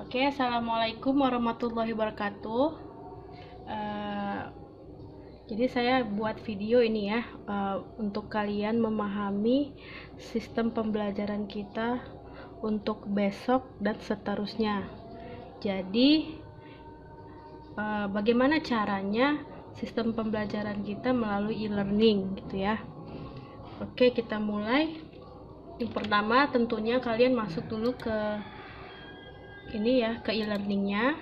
Oke, assalamualaikum warahmatullahi wabarakatuh. Jadi saya buat video ini ya untuk kalian memahami sistem pembelajaran kita untuk besok dan seterusnya. Jadi bagaimana caranya sistem pembelajaran kita melalui e-learning gitu ya. Oke, kita mulai. Yang pertama tentunya kalian masuk dulu ke ini ya, ke e-learningnya,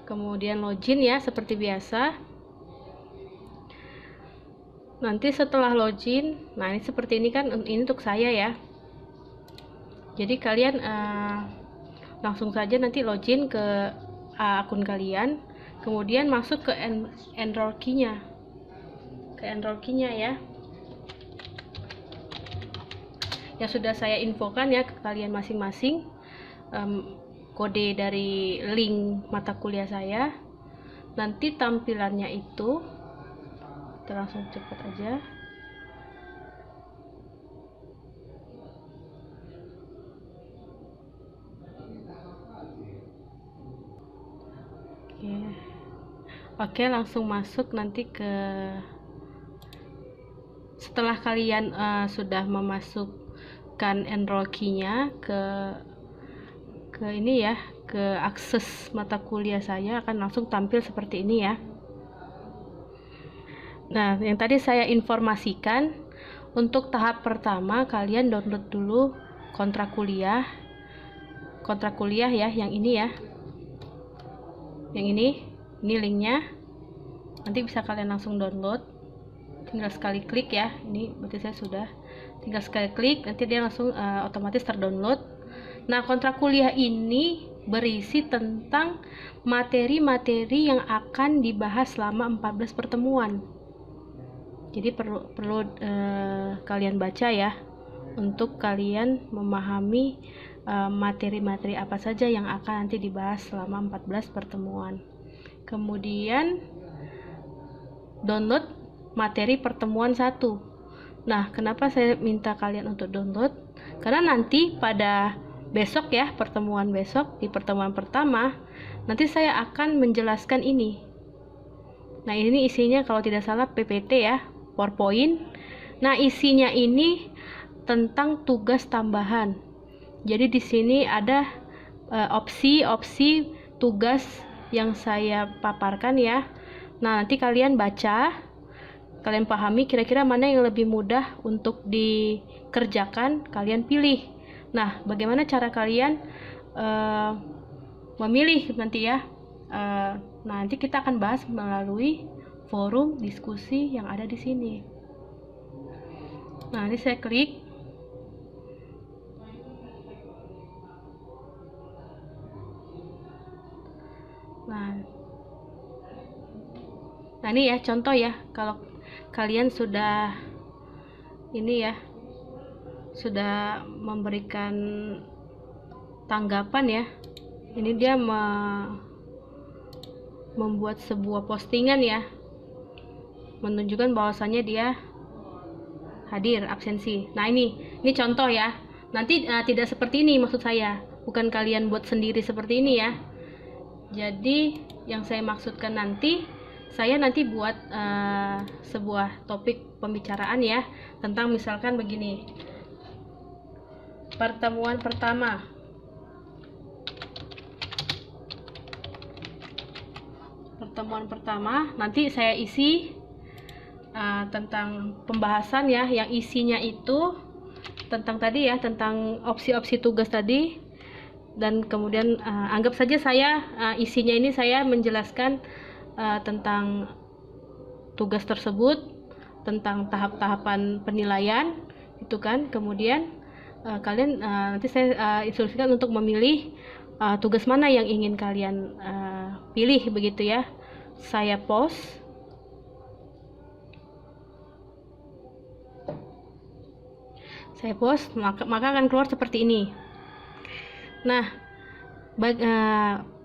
kemudian login ya seperti biasa. Nanti setelah login, nah ini seperti ini kan, ini untuk saya ya, jadi kalian langsung saja nanti login ke akun kalian, kemudian masuk ke enroll key-nya, ya, yang sudah saya infokan ya ke kalian masing-masing, kode dari link mata kuliah saya. Nanti tampilannya itu kita langsung cepat aja. Oke, langsung masuk nanti ke, setelah kalian sudah memasukkan enroll key-nya ke ini ya, ke akses mata kuliah saya, akan langsung tampil seperti ini ya. Nah, yang tadi saya informasikan, untuk tahap pertama kalian download dulu kontrak kuliah ya, yang ini ya, yang ini linknya, nanti bisa kalian langsung download, tinggal sekali klik ya. Ini berarti saya sudah, tinggal sekali klik nanti dia langsung otomatis terdownload. Nah, kontrak kuliah ini berisi tentang materi-materi yang akan dibahas selama 14 pertemuan. Jadi perlu kalian baca ya, untuk kalian memahami materi-materi apa saja yang akan nanti dibahas selama 14 pertemuan. Kemudian download materi pertemuan 1. Nah, kenapa saya minta kalian untuk download? Karena nanti pada besok ya, pertemuan besok, di pertemuan pertama nanti saya akan menjelaskan ini. Nah, ini isinya kalau tidak salah PPT ya, PowerPoint. Nah, isinya ini tentang tugas tambahan. Jadi di sini ada opsi-opsi tugas yang saya paparkan ya. Nah, nanti kalian baca, kalian pahami kira-kira mana yang lebih mudah untuk dikerjakan, kalian pilih. Nah, bagaimana cara kalian memilih nanti ya? Nanti kita akan bahas melalui forum diskusi yang ada di sini. Nah, ini saya klik. Nah, ini ya contoh ya, kalau kalian sudah ini ya, sudah memberikan tanggapan ya, ini dia membuat sebuah postingan ya, menunjukkan bahwasannya dia hadir absensi. Nah, ini contoh ya. Nanti tidak seperti ini maksud saya, bukan kalian buat sendiri seperti ini ya. Jadi yang saya maksudkan, saya nanti buat sebuah topik pembicaraan ya, tentang misalkan begini, pertemuan pertama. Nanti saya isi tentang pembahasan ya, yang isinya itu tentang tadi ya, tentang opsi-opsi tugas tadi. Dan kemudian anggap saja saya isinya ini saya menjelaskan tentang tugas tersebut, tentang tahap-tahapan penilaian itu kan. Kemudian kalian nanti saya instruksikan untuk memilih tugas mana yang ingin kalian pilih begitu ya. Saya post. Maka akan keluar seperti ini. Nah,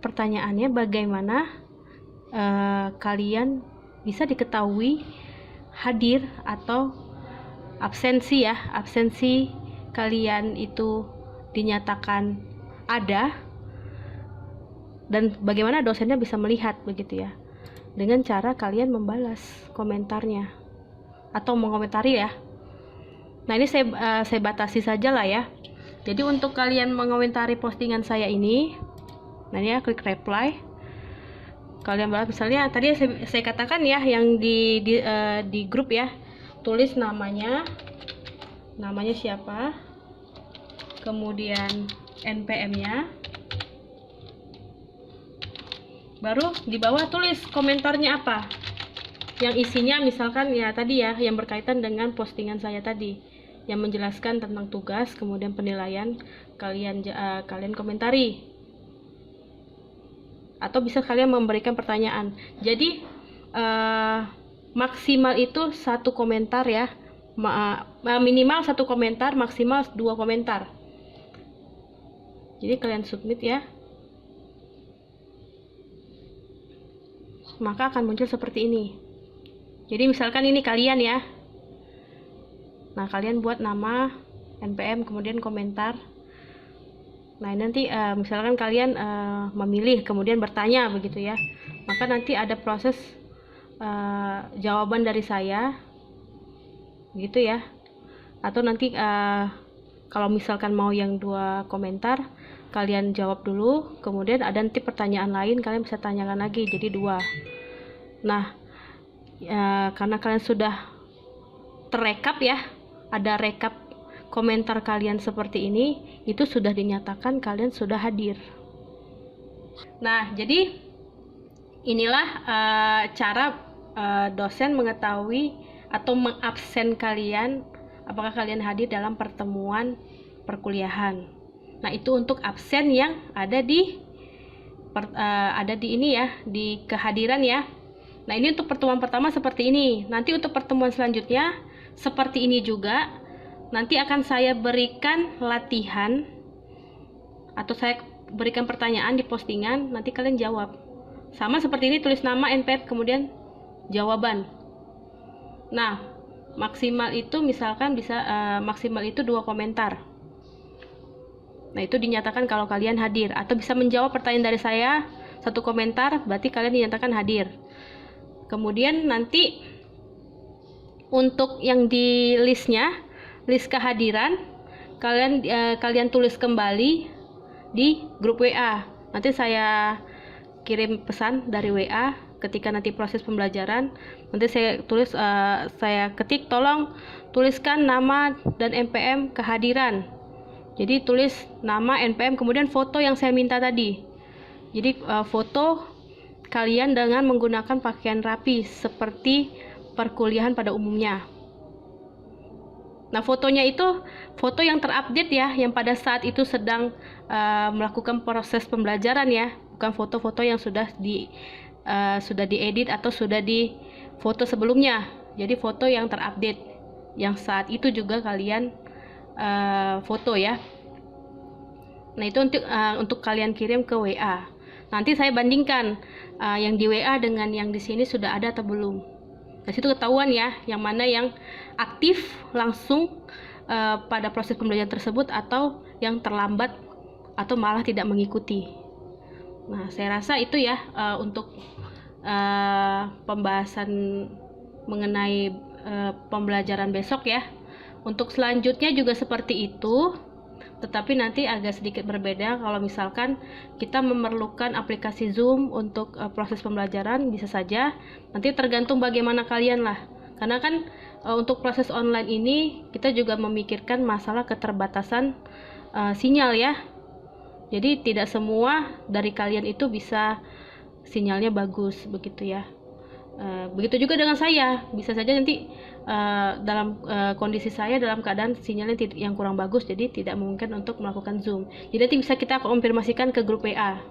pertanyaannya bagaimana kalian bisa diketahui hadir atau absensi ya, absensi kalian itu dinyatakan ada, dan bagaimana dosennya bisa melihat begitu ya, dengan cara kalian membalas komentarnya atau mengomentari ya. Nah ini saya batasi saja lah ya. Jadi untuk kalian mengomentari postingan saya ini, nah ini ya, klik reply. Kalian balas, misalnya tadi saya katakan ya, yang di grup ya, tulis namanya siapa, kemudian NPM-nya, baru di bawah tulis komentarnya apa, yang isinya misalkan ya tadi ya, yang berkaitan dengan postingan saya tadi, yang menjelaskan tentang tugas, kemudian penilaian, kalian komentari, atau bisa kalian memberikan pertanyaan. Jadi maksimal itu 1 komentar ya, minimal 1 komentar, maksimal 2 komentar. Jadi kalian submit ya, maka akan muncul seperti ini. Jadi misalkan ini kalian ya, nah kalian buat nama, NPM, kemudian komentar. Nah nanti misalkan kalian memilih kemudian bertanya begitu ya, maka nanti ada proses jawaban dari saya gitu ya. Atau nanti kalau misalkan mau yang 2 komentar, kalian jawab dulu, kemudian ada nanti pertanyaan lain kalian bisa tanyakan lagi, jadi 2. Nah karena kalian sudah terekap ya, ada rekap komentar kalian seperti ini, itu sudah dinyatakan kalian sudah hadir. Nah jadi inilah cara dosen mengetahui atau mengabsen kalian apakah kalian hadir dalam pertemuan perkuliahan. Nah itu untuk absen yang ada di ini ya, di kehadiran ya. Nah ini untuk pertemuan pertama seperti ini. Nanti untuk pertemuan selanjutnya seperti ini juga. Nanti akan saya berikan latihan atau saya berikan pertanyaan di postingan, nanti kalian jawab. Sama seperti ini, tulis nama, NPM, kemudian jawaban. Nah maksimal itu misalkan bisa maksimal itu 2 komentar. Nah itu dinyatakan kalau kalian hadir, atau bisa menjawab pertanyaan dari saya 1 komentar, berarti kalian dinyatakan hadir. Kemudian nanti untuk yang di listnya, list kehadiran, kalian tulis kembali di grup WA. Nanti saya kirim pesan dari WA ketika nanti proses pembelajaran. Nanti saya tulis, saya ketik, tolong tuliskan nama dan NPM kehadiran. Jadi tulis nama, NPM, kemudian foto yang saya minta tadi. Jadi foto kalian dengan menggunakan pakaian rapi seperti perkuliahan pada umumnya. Nah fotonya itu foto yang terupdate ya, yang pada saat itu sedang melakukan proses pembelajaran ya, bukan foto-foto yang sudah diedit atau sudah di foto sebelumnya. Jadi foto yang terupdate, yang saat itu juga kalian foto ya. Nah itu untuk kalian kirim ke WA. Nanti saya bandingkan yang di WA dengan yang di sini sudah ada atau belum. Nah situ ketahuan ya, yang mana yang aktif langsung pada proses pembelajaran tersebut, atau yang terlambat atau malah tidak mengikuti. Nah saya rasa itu ya untuk pembahasan mengenai pembelajaran besok ya. Untuk selanjutnya juga seperti itu, tetapi nanti agak sedikit berbeda. Kalau misalkan kita memerlukan aplikasi Zoom untuk proses pembelajaran, bisa saja, nanti tergantung bagaimana kalian lah. Karena kan untuk proses online ini kita juga memikirkan masalah keterbatasan sinyal ya. Jadi tidak semua dari kalian itu bisa sinyalnya bagus begitu ya. Begitu juga dengan saya, bisa saja nanti dalam kondisi saya dalam keadaan sinyalnya yang kurang bagus, jadi tidak mungkin untuk melakukan Zoom. Jadi nanti bisa kita konfirmasikan ke grup WA.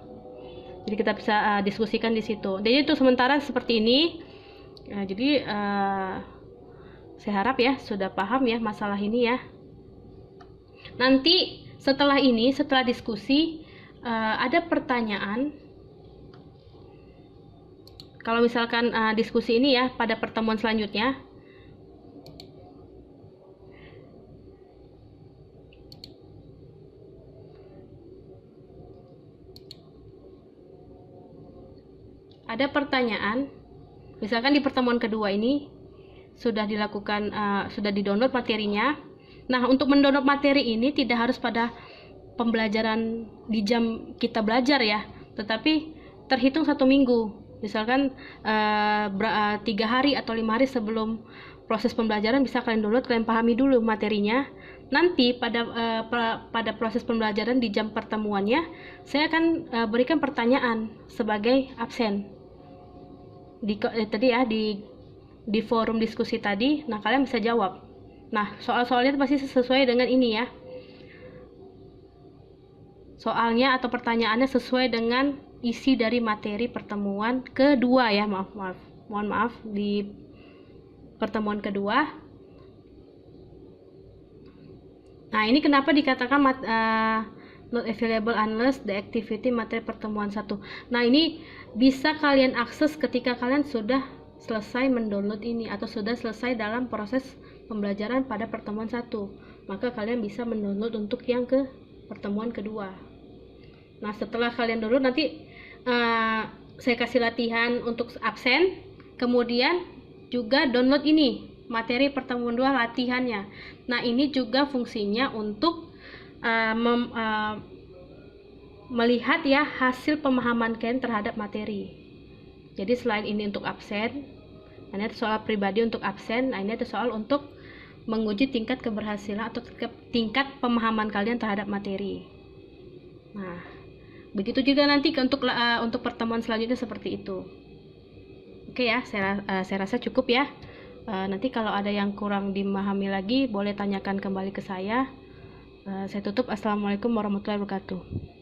Jadi kita bisa diskusikan di situ. Jadi itu sementara seperti ini. Jadi saya harap ya sudah paham ya masalah ini ya. Nanti setelah ini, setelah diskusi, ada pertanyaan. Kalau misalkan diskusi ini ya pada pertemuan selanjutnya, ada pertanyaan, misalkan di pertemuan kedua ini sudah dilakukan, sudah di-download materinya. Nah, untuk mendownload materi ini tidak harus pada pembelajaran di jam kita belajar ya, tetapi terhitung 1 minggu. Misalkan 3 hari atau 5 hari sebelum proses pembelajaran bisa kalian download, kalian pahami dulu materinya. Nanti pada proses pembelajaran di jam pertemuannya, saya akan berikan pertanyaan sebagai absen di forum diskusi tadi. Nah, kalian bisa jawab. Nah, soal-soalnya pasti sesuai dengan ini ya. Soalnya atau pertanyaannya sesuai dengan isi dari materi pertemuan kedua ya. Mohon maaf di pertemuan kedua. Nah, ini kenapa dikatakan not available unless the activity materi pertemuan 1. Nah, ini bisa kalian akses ketika kalian sudah selesai mendownload ini atau sudah selesai dalam proses pembelajaran pada pertemuan 1. Maka kalian bisa mendownload untuk yang ke pertemuan kedua. Nah, setelah kalian download nanti saya kasih latihan untuk absen, kemudian juga download ini materi pertemuan 2 latihannya. Nah, ini juga fungsinya untuk melihat ya hasil pemahaman kalian terhadap materi. Jadi selain ini untuk absen, ini ada soal pribadi untuk absen. Nah, ini ada soal untuk menguji tingkat keberhasilan atau tingkat pemahaman kalian terhadap materi. Nah, begitu juga nanti untuk pertemuan selanjutnya seperti itu. Oke ya, saya rasa cukup ya. Nanti kalau ada yang kurang dimahami lagi boleh tanyakan kembali ke saya. Saya tutup. Assalamualaikum warahmatullahi wabarakatuh.